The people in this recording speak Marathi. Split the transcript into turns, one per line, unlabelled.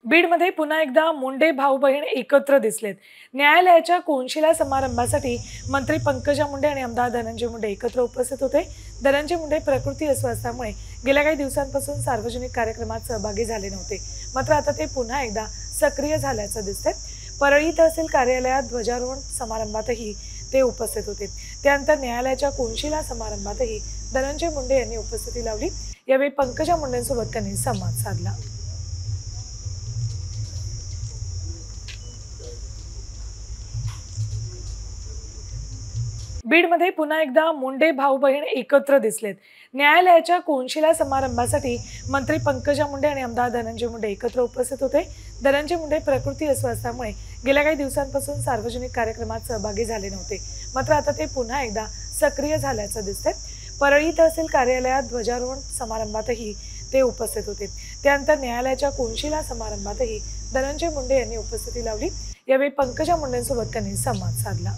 बीडमध्ये पुन्हा एकदा मुंडे भाऊ बहीण एकत्र दिसलेत। न्यायालयाच्या कोनशिला समारंभासाठी मंत्री पंकजा मुंडे आणि आमदार धनंजय मुंडे एकत्र उपस्थित होते। धनंजय मुंडे प्रकृती अस्वास्थ्यामुळे गेल्या काही दिवसांपासून सार्वजनिक कार्यक्रमात सहभागी झाले नव्हते, मात्र आता ते पुन्हा एकदा सक्रिय झाल्याचं दिसतंय। परळी तहसील कार्यालयात ध्वजारोहण समारंभातही ते उपस्थित होते। त्यानंतर न्यायालयाच्या कोनशिला समारंभातही धनंजय मुंडे यांनी उपस्थिती लावली। यावेळी पंकजा मुंडेंसोबत त्यांनी संवाद साधला। बीडमध्ये पुन्हा एकदा मुंडे भाऊ बहीण एकत्र दिसलेत। न्यायालयाच्या कोनशिला समारंभासाठी मंत्री पंकजा मुंडे आणि आमदार धनंजय मुंडे एकत्र उपस्थित होते। धनंजय मुंडे प्रकृती अस्वास्थ्यामुळे गेल्या काही दिवसांपासून सार्वजनिक कार्यक्रमात सहभागी झाले नव्हते, मात्र आता ते पुन्हा एकदा सक्रिय झाल्याचं दिसतंय। परळी तहसील कार्यालयात ध्वजारोहण समारंभातही ते उपस्थित होते। त्यानंतर न्यायालयाच्या कोनशिला समारंभातही धनंजय मुंडे यांनी उपस्थिती लावली। यावेळी पंकजा मुंडेंसोबत त्यांनी संवाद साधला।